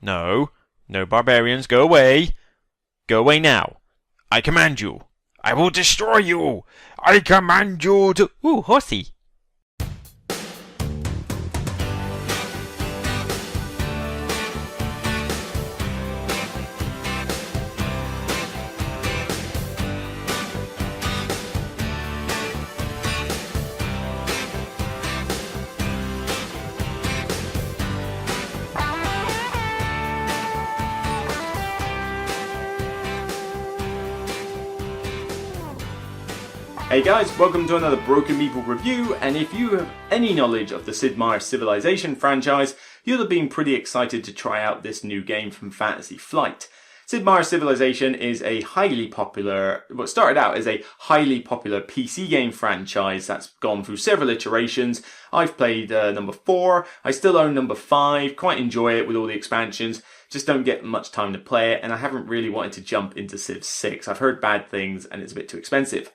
No, no barbarians, go away. Go away now. I command you. I will destroy you. I command you to... Ooh, horsey. Hey guys, welcome to another Broken Meeple review, and if you have any knowledge of the Sid Meier Civilization franchise, you'll have been pretty excited to try out this new game from Fantasy Flight. Sid Meier Civilization is a highly popular, what started out as a highly popular PC game franchise that's gone through several iterations. I've played number 4, I still own number 5, quite enjoy it with all the expansions, just don't get much time to play it, and I haven't really wanted to jump into Civ 6. I've heard bad things and it's a bit too expensive.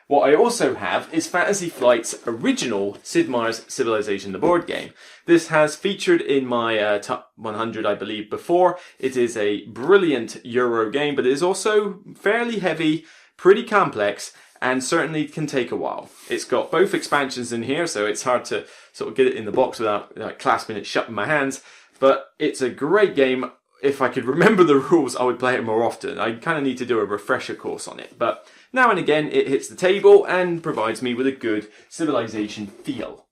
What I also have is Fantasy Flight's original Sid Meier's Civilization, the board game. This has featured in my top 100, I believe, before. It is a brilliant Euro game, but it is also fairly heavy, pretty complex, and certainly can take a while. It's got both expansions in here, so it's hard to sort of get it in the box without clasping it shut in my hands. But it's a great game. If I could remember the rules, I would play it more often. I kind of need to do a refresher course on it, but now and again it hits the table and provides me with a good Civilization feel.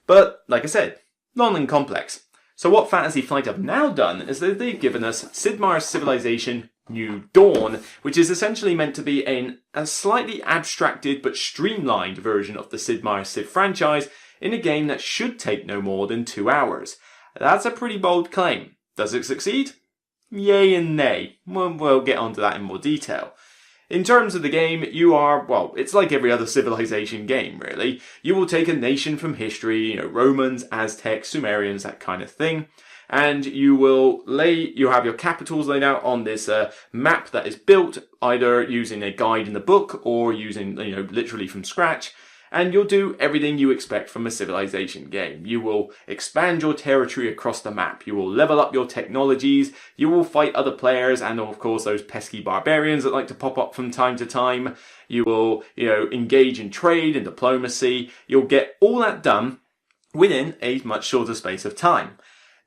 But, like I said, long and complex. So what Fantasy Flight have now done is that they've given us Sid Meier's Civilization New Dawn, which is essentially meant to be a slightly abstracted but streamlined version of the Sid Meier Civ franchise in a game that should take no more than 2 hours. That's a pretty bold claim. Does it succeed? Yay and nay. We'll get onto that in more detail. In terms of the game, it's like every other Civilization game, really. You will take a nation from history, Romans, Aztecs, Sumerians, that kind of thing, and you have your capitals laid out on this map that is built either using a guide in the book or using, literally from scratch. And you'll do everything you expect from a Civilization game. You will expand your territory across the map. You will level up your technologies. You will fight other players and, of course, those pesky barbarians that like to pop up from time to time. You will, engage in trade and diplomacy. You'll get all that done within a much shorter space of time.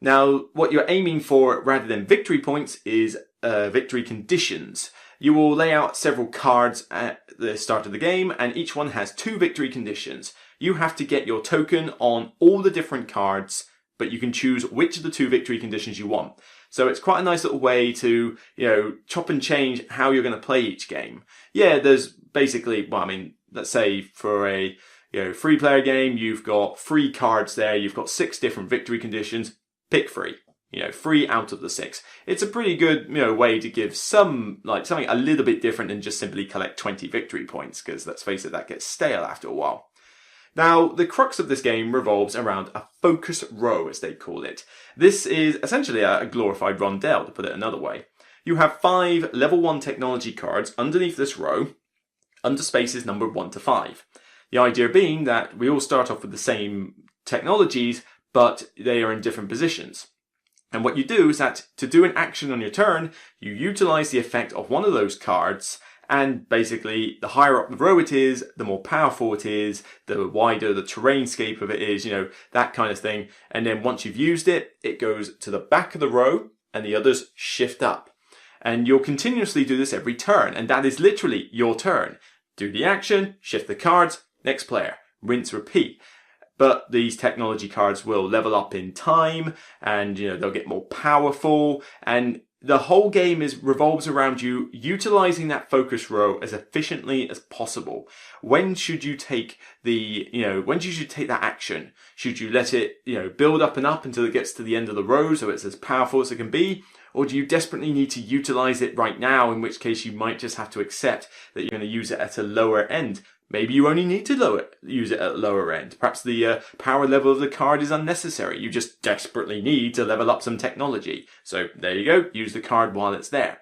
Now, what you're aiming for rather than victory points is victory conditions. You will lay out several cards at the start of the game, and each one has 2 victory conditions. You have to get your token on all the different cards, but you can choose which of the 2 victory conditions you want. So it's quite a nice little way to, chop and change how you're going to play each game. Yeah, there's basically, let's say for a, free player game, you've got 3 cards there, you've got 6 different victory conditions, pick 3. 3 out of the 6. It's a pretty good, way to give something a little bit different than just simply collect 20 victory points, because let's face it, that gets stale after a while. Now, the crux of this game revolves around a focus row, as they call it. This is essentially a glorified rondel, to put it another way. You have 5 level 1 technology cards underneath this row, under spaces numbered 1 to 5. The idea being that we all start off with the same technologies, but they are in different positions. And what you do is that to do an action on your turn, you utilize the effect of one of those cards, and basically the higher up the row it is, the more powerful it is, the wider the terrainscape of it is, that kind of thing. And then once you've used it, it goes to the back of the row and the others shift up. And you'll continuously do this every turn, and that is literally your turn. Do the action, shift the cards, next player, rinse, repeat. But these technology cards will level up in time, and they'll get more powerful, and the whole game revolves around you utilizing that focus row as efficiently as possible. When should you take when you should take that action? Should you let it, build up and up until it gets to the end of the row so it's as powerful as it can be? Or do you desperately need to utilize it right now, in which case you might just have to accept that you're going to use it at a lower end? Maybe you only need to use it at a lower end. Perhaps the power level of the card is unnecessary. You just desperately need to level up some technology. So there you go, use the card while it's there.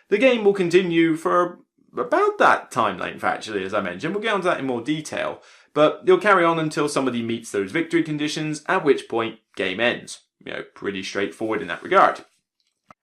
The game will continue for about that time length, actually, as I mentioned. We'll get onto that in more detail. But you'll carry on until somebody meets those victory conditions, at which point game ends. Pretty straightforward in that regard.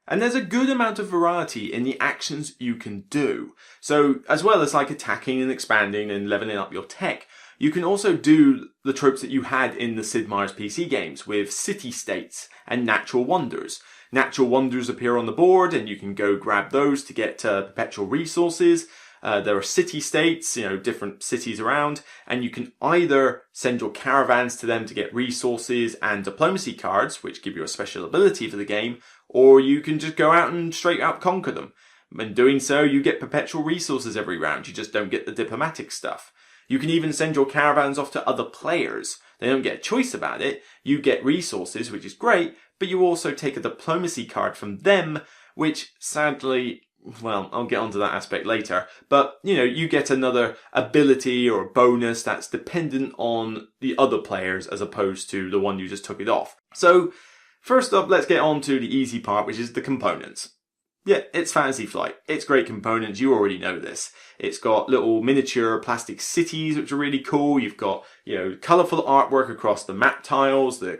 And there's a good amount of variety in the actions you can do. So, as well as like attacking and expanding and leveling up your tech, you can also do the tropes that you had in the Sid Meier's PC games with city-states and natural wonders. Natural wonders appear on the board and you can go grab those to get perpetual resources. There are city-states, different cities around, and you can either send your caravans to them to get resources and diplomacy cards, which give you a special ability for the game, or you can just go out and straight out conquer them. In doing so, you get perpetual resources every round, you just don't get the diplomatic stuff. You can even send your caravans off to other players. They don't get a choice about it. You get resources, which is great, but you also take a diplomacy card from them, which sadly, well, I'll get onto that aspect later, but, you get another ability or bonus that's dependent on the other players as opposed to the one you just took it off. So, first up, let's get on to the easy part, which is the components. Yeah, it's Fantasy Flight. It's great components, you already know this. It's got little miniature plastic cities, which are really cool. You've got, colourful artwork across the map tiles, the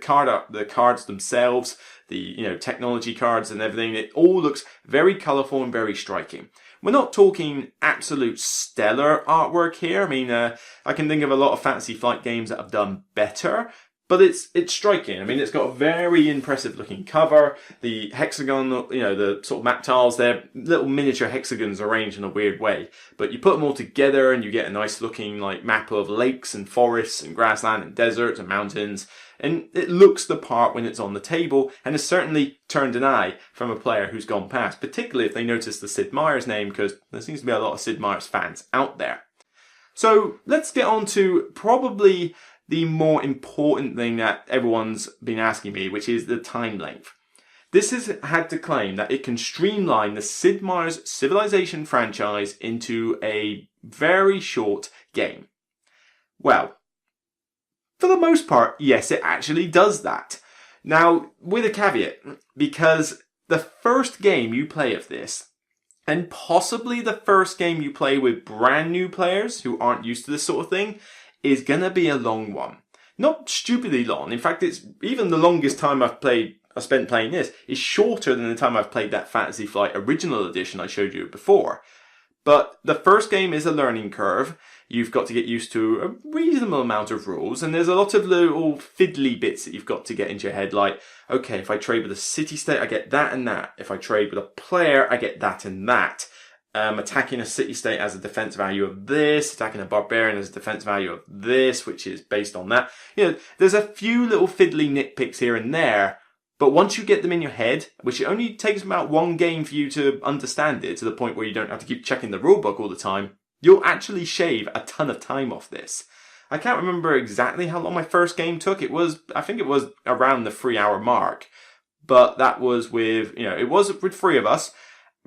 cards themselves, the, technology cards and everything. It all looks very colourful and very striking. We're not talking absolute stellar artwork here. I mean, I can think of a lot of Fantasy Flight games that have done better, but it's striking. I mean, it's got a very impressive looking cover. The hexagon, the sort of map tiles, they're little miniature hexagons arranged in a weird way. But you put them all together and you get a nice looking map of lakes and forests and grassland and deserts and mountains. And it looks the part when it's on the table and has certainly turned an eye from a player who's gone past, particularly if they notice the Sid Meier's name, because there seems to be a lot of Sid Meier's fans out there. So let's get on to probably the more important thing that everyone's been asking me, which is the time length. This has had to claim that it can streamline the Sid Meier's Civilization franchise into a very short game. Well, for the most part, yes, it actually does that. Now, with a caveat, because the first game you play of this, and possibly the first game you play with brand new players who aren't used to this sort of thing, is gonna be a long one. Not stupidly long. In fact, it's even the longest time I've spent playing this is shorter than the time I've played that Fantasy Flight original edition I showed you before. But the first game is a learning curve. You've got to get used to a reasonable amount of rules, and there's a lot of little fiddly bits that you've got to get into your head, like, okay, if I trade with a city-state, I get that and that. If I trade with a player, I get that and that. Attacking a city-state has a defense value of this, attacking a barbarian has a defense value of this, which is based on that. There's a few little fiddly nitpicks here and there, but once you get them in your head, which it only takes about one game for you to understand it, to the point where you don't have to keep checking the rulebook all the time, you'll actually shave a ton of time off this. I can't remember exactly how long my first game took. I think it was around the 3-hour mark, but that was with, it was with 3 of us,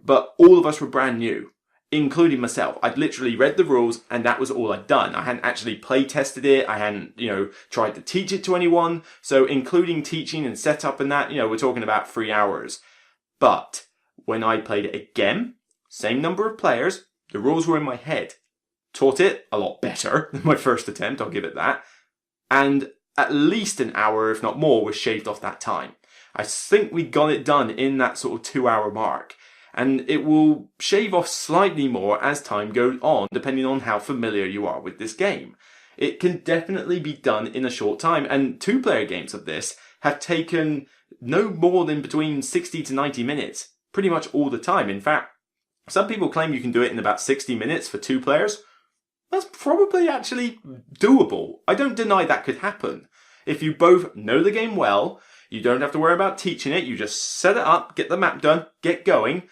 but all of us were brand new, including myself. I'd literally read the rules and that was all I'd done. I hadn't actually play tested it. I hadn't, tried to teach it to anyone. So including teaching and setup and that, we're talking about 3 hours. But when I played it again, same number of players, the rules were in my head. Taught it a lot better than my first attempt, I'll give it that. And at least an hour, if not more, was shaved off that time. I think we got it done in that sort of 2-hour mark. And it will shave off slightly more as time goes on, depending on how familiar you are with this game. It can definitely be done in a short time, and 2-player games of this have taken no more than between 60 to 90 minutes, pretty much all the time. In fact, some people claim you can do it in about 60 minutes for 2 players. That's probably actually doable. I don't deny that could happen. If you both know the game well, you don't have to worry about teaching it, you just set it up, get the map done, get going.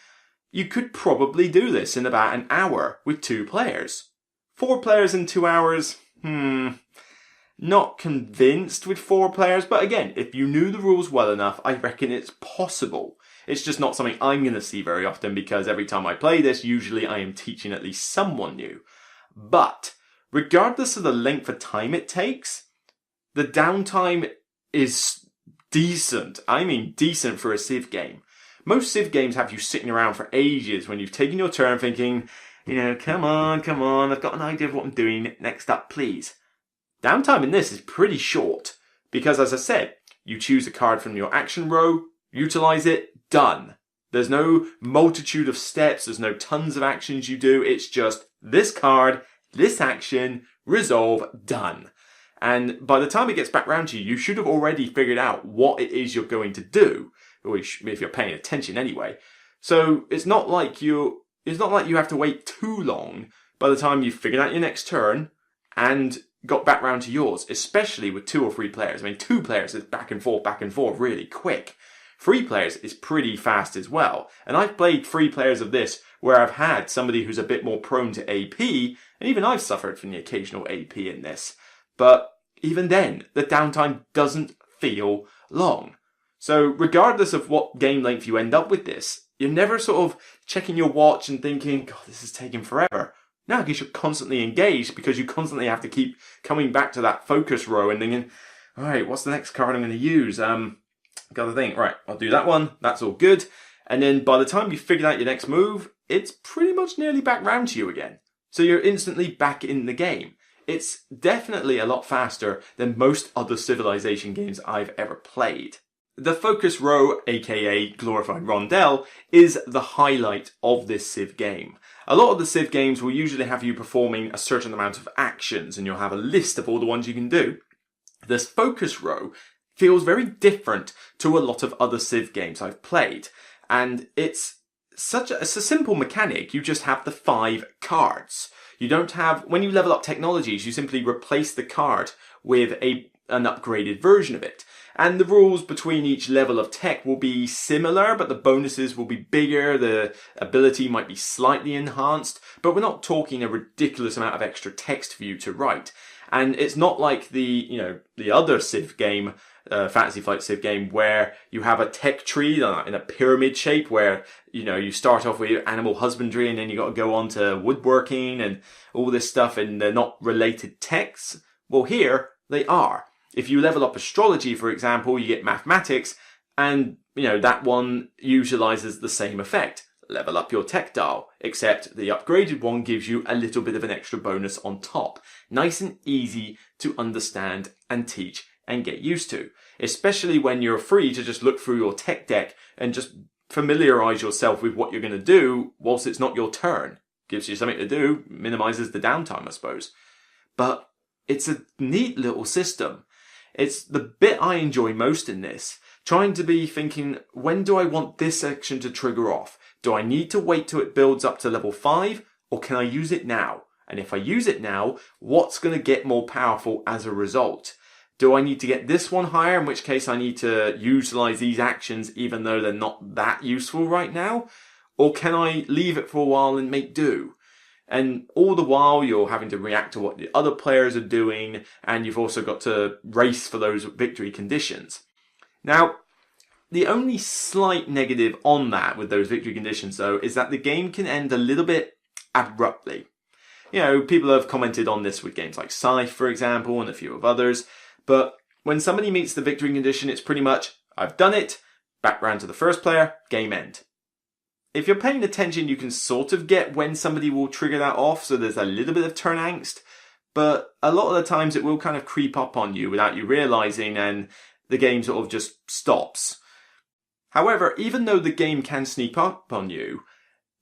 You could probably do this in about an hour with 2 players. 4 players in 2 hours? Not convinced with 4 players, but again, if you knew the rules well enough, I reckon it's possible. It's just not something I'm going to see very often because every time I play this, usually I am teaching at least someone new. But, regardless of the length of time it takes, the downtime is decent. I mean decent for a Civ game. Most Civ games have you sitting around for ages when you've taken your turn thinking, come on, I've got an idea of what I'm doing. Next up, please. Downtime in this is pretty short. Because as I said, you choose a card from your action row, utilize it, done. There's no multitude of steps, there's no tons of actions you do, it's just this card, this action, resolve, done. And by the time it gets back round to you, you should have already figured out what it is you're going to do, if you're paying attention anyway. So it's not like you have to wait too long by the time you've figured out your next turn and got back round to yours, especially with 2 or 3 players. I mean, 2 players is back and forth really quick. 3 players is pretty fast as well. And I've played 3 players of this where I've had somebody who's a bit more prone to AP, and even I've suffered from the occasional AP in this. But even then, the downtime doesn't feel long. So regardless of what game length you end up with this, you're never sort of checking your watch and thinking, God, this is taking forever. No, because you're constantly engaged, because you constantly have to keep coming back to that focus row and thinking, all right, what's the next card I'm going to use? Got to think, right, I'll do that one. That's all good. And then by the time you've figured out your next move, it's pretty much nearly back round to you again. So you're instantly back in the game. It's definitely a lot faster than most other Civilization games I've ever played. The focus row, aka glorified rondelle, is the highlight of this Civ game. A lot of the Civ games will usually have you performing a certain amount of actions, and you'll have a list of all the ones you can do. This focus row feels very different to a lot of other Civ games I've played, and it's a simple mechanic. You just have the 5 cards. You don't have, when you level up technologies, you simply replace the card with an upgraded version of it. And the rules between each level of tech will be similar, but the bonuses will be bigger, the ability might be slightly enhanced, but we're not talking a ridiculous amount of extra text for you to write. And it's not like the other Civ game, Fantasy Flight Civ game, where you have a tech tree in a pyramid shape where, you start off with animal husbandry and then you got to go on to woodworking and all this stuff, and they're not related techs. Well, here they are. If you level up astrology, for example, you get mathematics, and, that one utilizes the same effect. Level up your tech dial, except the upgraded one gives you a little bit of an extra bonus on top. Nice and easy to understand and teach and get used to, especially when you're free to just look through your tech deck and just familiarize yourself with what you're going to do whilst it's not your turn. Gives you something to do, minimizes the downtime, I suppose. But it's a neat little system. It's the bit I enjoy most in this, trying to be thinking, when do I want this section to trigger off? Do I need to wait till it builds up to level 5, or can I use it now? And if I use it now, what's going to get more powerful as a result? Do I need to get this one higher, in which case I need to utilize these actions even though they're not that useful right now? Or can I leave it for a while and make do? And all the while you're having to react to what the other players are doing, and you've also got to race for those victory conditions. Now, the only slight negative on that with those victory conditions, though, is that the game can end a little bit abruptly. People have commented on this with games like Scythe, for example, and a few of others, but when somebody meets the victory condition, it's pretty much, I've done it, back round to the first player, game end. If you're paying attention, you can sort of get when somebody will trigger that off, so there's a little bit of turn angst, but a lot of the times it will kind of creep up on you without you realizing, and the game sort of just stops. However, even though the game can sneak up on you,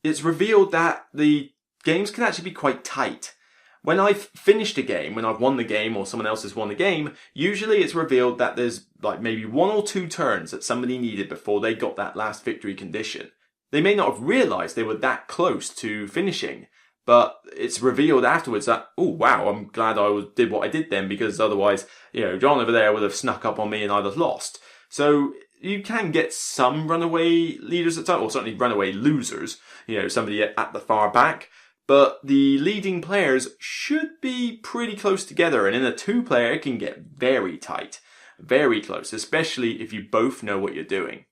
it's revealed that the games can actually be quite tight. When I've finished a game, when I've won the game or someone else has won the game, usually it's revealed that there's like maybe 1 or 2 turns that somebody needed before they got that last victory condition. They may not have realised they were that close to finishing, but it's revealed afterwards that, oh wow, I'm glad I did what I did then, because otherwise, John over there would have snuck up on me and I'd have lost. So you can get some runaway leaders at times, or certainly runaway losers, somebody at the far back, but the leading players should be pretty close together, and in a 2-player it can get very tight, very close, especially if you both know what you're doing.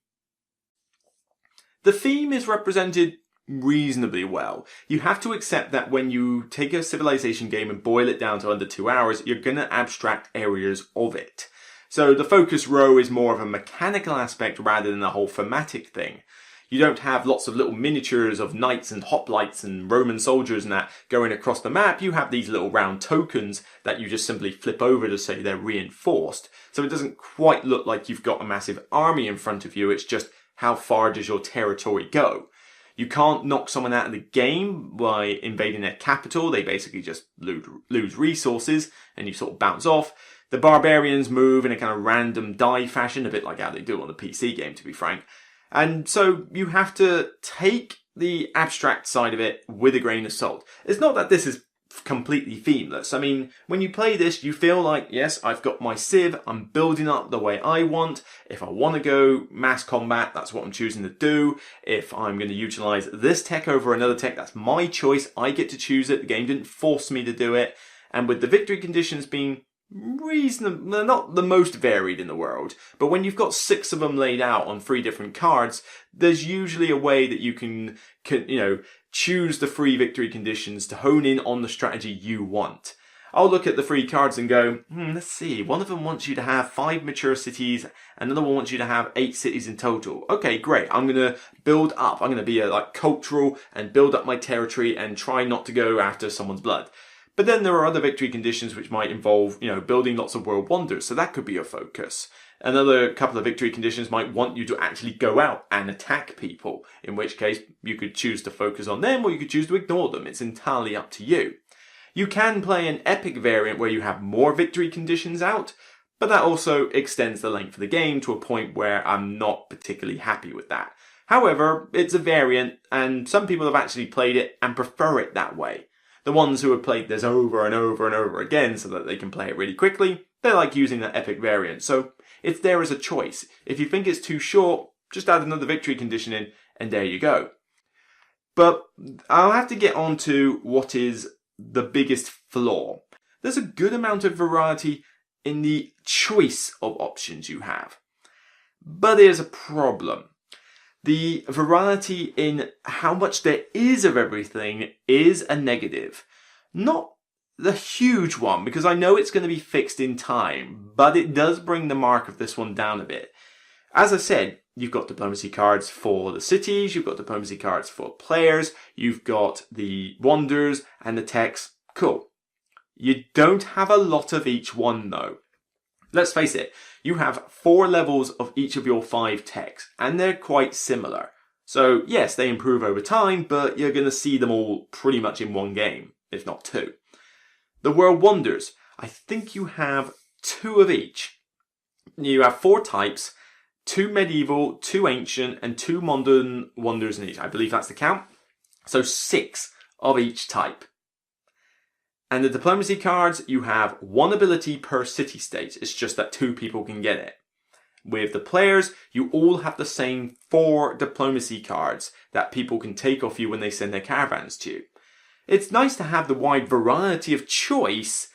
The theme is represented reasonably well. You have to accept that when you take a Civilization game and boil it down to under 2 hours, you're going to abstract areas of it. So the focus row is more of a mechanical aspect rather than a whole thematic thing. You don't have lots of little miniatures of knights and hoplites and Roman soldiers and that going across the map. You have these little round tokens that you just simply flip over to say they're reinforced. So it doesn't quite look like you've got a massive army in front of you. It's just how far does your territory go. You can't knock someone out of the game by invading their capital. They basically just lose resources and you sort of bounce off. The barbarians move in a kind of random die fashion, a bit like how they do on the PC game, to be frank. And so you have to take the abstract side of it with a grain of salt. It's not that this is completely themeless. I mean, when you play this, you feel like, yes, I've got my Civ, I'm building up the way I want. If I want to go mass combat, that's what I'm choosing to do. If I'm going to utilize this tech over another tech, that's my choice. I get to choose it. The game didn't force me to do it. And with the victory conditions being reasonable, they're not the most varied in the world, but when you've got 6 of them laid out on 3 different cards, there's usually a way that you can choose the 3 victory conditions to hone in on the strategy you want. I'll look at the 3 cards and go, let's see, one of them wants you to have 5 mature cities, another one wants you to have 8 cities in total. Okay, great, I'm going to build up, I'm going to be cultural and build up my territory and try not to go after someone's blood. But then there are other victory conditions which might involve, building lots of world wonders, so that could be your focus. Another couple of victory conditions might want you to actually go out and attack people, in which case you could choose to focus on them or you could choose to ignore them. It's entirely up to you. You can play an epic variant where you have more victory conditions out, but that also extends the length of the game to a point where I'm not particularly happy with that. However, it's a variant, and some people have actually played it and prefer it that way. The ones who have played this over and over and over again so that they can play it really quickly, they like using that epic variant. So it's there as a choice. If you think it's too short, just add another victory condition in, and there you go. But I'll have to get on to what is the biggest flaw. There's a good amount of variety in the choice of options you have. But there's a problem. The variety in how much there is of everything is a negative. Not the huge one, because I know it's going to be fixed in time, but it does bring the mark of this one down a bit. As I said, you've got diplomacy cards for the cities, you've got diplomacy cards for players, you've got the wonders and the techs. Cool. You don't have a lot of each one though. Let's face it, you have 4 levels of each of your 5 techs, and they're quite similar. So yes, they improve over time, but you're going to see them all pretty much in one game, if not 2. The World Wonders, I think you have 2 of each. You have 4 types, 2 medieval, 2 ancient, and 2 modern wonders in each. I believe that's the count. So 6 of each type. And the diplomacy cards, you have 1 ability per city-state. It's just that 2 people can get it. With the players, you all have the same 4 diplomacy cards that people can take off you when they send their caravans to you. It's nice to have the wide variety of choice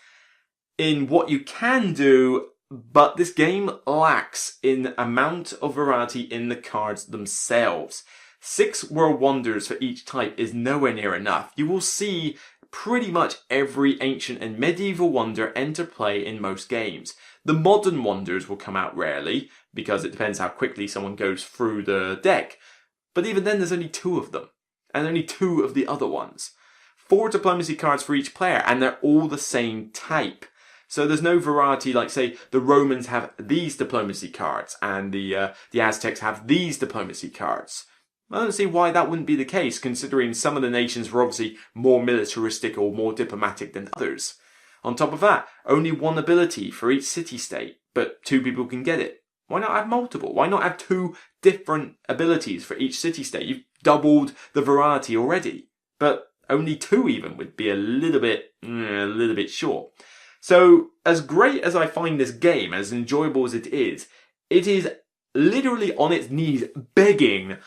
in what you can do, but this game lacks in amount of variety in the cards themselves. 6 World Wonders for each type is nowhere near enough. You will see pretty much every ancient and medieval wonder enter play in most games. The modern wonders will come out rarely, because it depends how quickly someone goes through the deck. But even then there's only 2 of them, and only 2 of the other ones. 4 diplomacy cards for each player, and they're all the same type. So there's no variety like, say, the Romans have these diplomacy cards, and the Aztecs have these diplomacy cards. I don't see why that wouldn't be the case, considering some of the nations were obviously more militaristic or more diplomatic than others. On top of that, only 1 ability for each city-state, but 2 people can get it. Why not have multiple? Why not have 2 different abilities for each city-state? You've doubled the variety already. But only 2 even would be a little bit short. So, as great as I find this game, as enjoyable as it is literally on its knees begging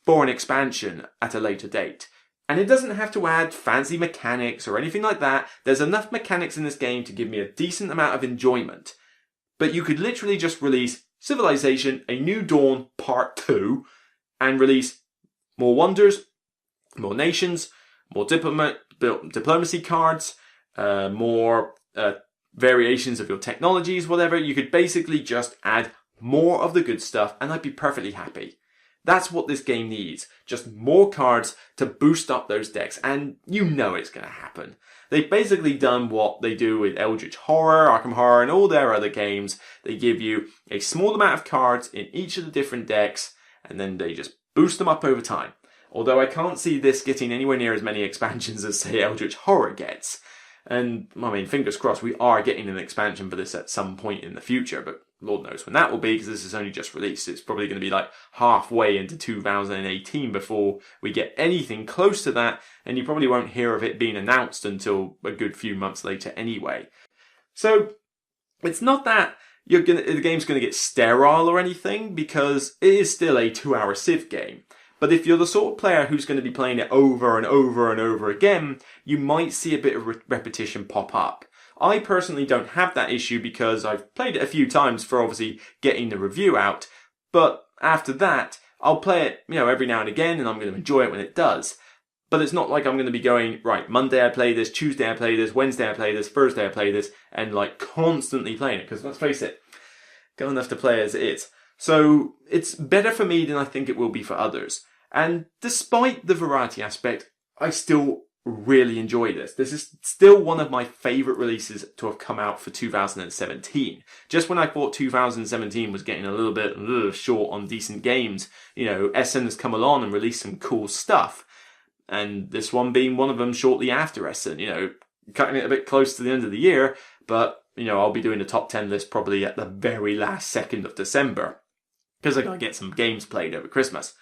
for an expansion at a later date. And it doesn't have to add fancy mechanics or anything like that. There's enough mechanics in this game to give me a decent amount of enjoyment. But you could literally just release Civilization, A New Dawn Part 2, and release more wonders, more nations, more diplomacy cards, more variations of your technologies, whatever. You could basically just add more of the good stuff, and I'd be perfectly happy. That's what this game needs. Just more cards to boost up those decks. And you know it's going to happen. They've basically done what they do with Eldritch Horror, Arkham Horror, and all their other games. They give you a small amount of cards in each of the different decks. and then they just boost them up over time. Although I can't see this getting anywhere near as many expansions as, say, Eldritch Horror gets. And, I mean, fingers crossed, we are getting an expansion for this at some point in the future, but Lord knows when that will be, because this is only just released. It's probably going to be like halfway into 2018 before we get anything close to that, and you probably won't hear of it being announced until a good few months later anyway. So, it's not that the game's going to get sterile or anything, because it is still a 2-hour Civ game. But if you're the sort of player who's going to be playing it over and over and over again, you might see a bit of repetition pop up. I personally don't have that issue because I've played it a few times for obviously getting the review out. But after that, I'll play it, every now and again, and I'm going to enjoy it when it does. But it's not like I'm going to be going, right, Monday I play this, Tuesday I play this, Wednesday I play this, Thursday I play this, and like constantly playing it. Because let's face it, got enough to play as it is. So it's better for me than I think it will be for others. And despite the variety aspect, I still really enjoy this. This is still one of my favourite releases to have come out for 2017. Just when I thought 2017 was getting a little bit short on decent games, Essen has come along and released some cool stuff. And this one being one of them shortly after Essen, cutting it a bit close to the end of the year, but, I'll be doing the top 10 list probably at the very last second of December, because I gotta get some games played over Christmas.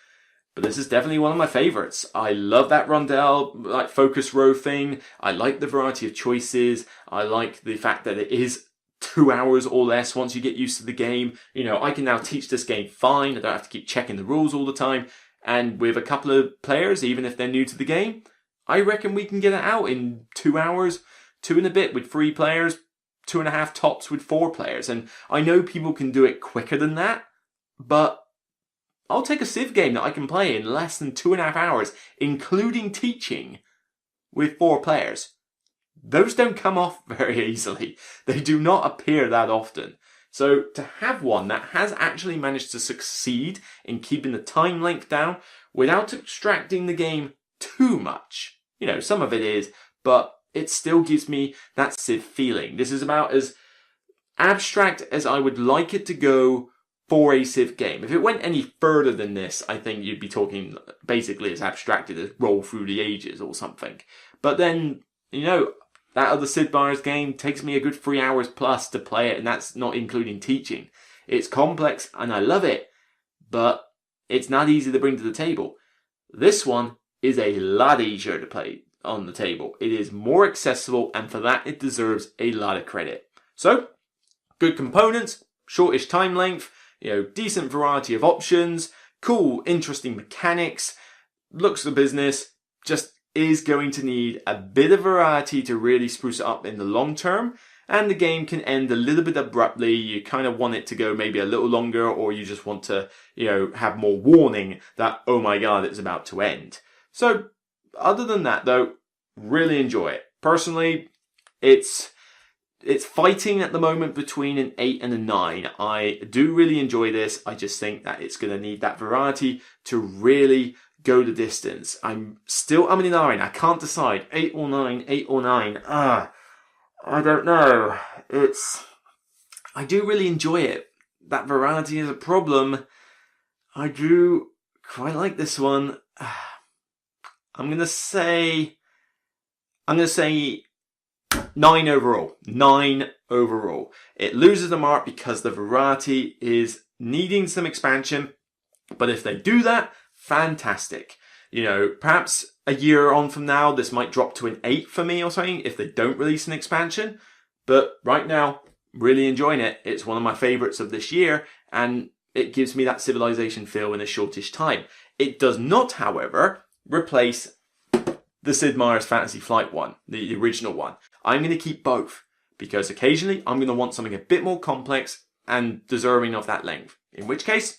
But this is definitely one of my favourites. I love that rondel, focus row thing. I like the variety of choices. I like the fact that it is 2 hours or less once you get used to the game. I can now teach this game fine. I don't have to keep checking the rules all the time. And with a couple of players, even if they're new to the game, I reckon we can get it out in 2 hours, 2 and a bit with 3 players, 2.5 tops with 4 players. And I know people can do it quicker than that, but I'll take a Civ game that I can play in less than 2.5 hours, including teaching, with 4 players. Those don't come off very easily. They do not appear that often. So to have one that has actually managed to succeed in keeping the time length down without extracting the game too much. Some of it is, but it still gives me that Civ feeling. This is about as abstract as I would like it to go for a Civ game. If it went any further than this, I think you'd be talking basically as abstracted as Roll Through the Ages or something. But then, that other Sid Meier's game takes me a good 3 hours plus to play it, and that's not including teaching. It's complex, and I love it, but it's not easy to bring to the table. This one is a lot easier to play on the table. It is more accessible, and for that it deserves a lot of credit. So, good components, shortish time length, decent variety of options, cool, interesting mechanics, looks the business, just is going to need a bit of variety to really spruce it up in the long term, and the game can end a little bit abruptly. You kind of want it to go maybe a little longer, or you just want to, have more warning that, oh my god, it's about to end. So, other than that though, really enjoy it. Personally, it's fighting at the moment between an 8 and a 9. I do really enjoy this. I just think that it's going to need that variety to really go the distance. I'm in a 9. I can't decide. 8 or 9, 8 or 9. I don't know. I do really enjoy it. That variety is a problem. I do quite like this one. I'm going to say 9 overall. 9 overall. It loses the mark because the variety is needing some expansion. But if they do that, fantastic. Perhaps a year on from now, this might drop to an 8 for me or something if they don't release an expansion. But right now, really enjoying it. It's one of my favourites of this year, and it gives me that Civilization feel in a shortish time. It does not, however, replace the Sid Meier's Fantasy Flight one, the original one. I'm going to keep both, because occasionally I'm going to want something a bit more complex and deserving of that length. In which case,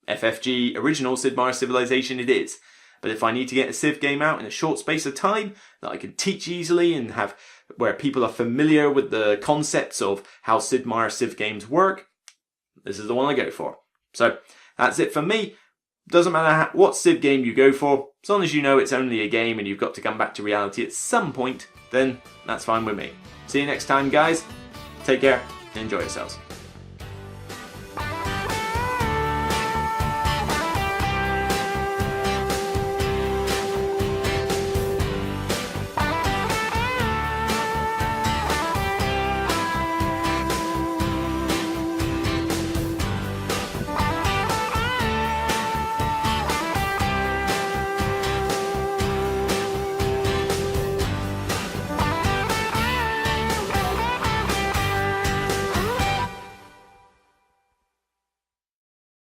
FFG original Sid Meier Civilization it is. But if I need to get a Civ game out in a short space of time that I can teach easily and have where people are familiar with the concepts of how Sid Meier Civ games work, this is the one I go for. So that's it for me. Doesn't matter what Civ game you go for, as long as you know it's only a game and you've got to come back to reality at some point, then that's fine with me. See you next time, guys. Take care and enjoy yourselves.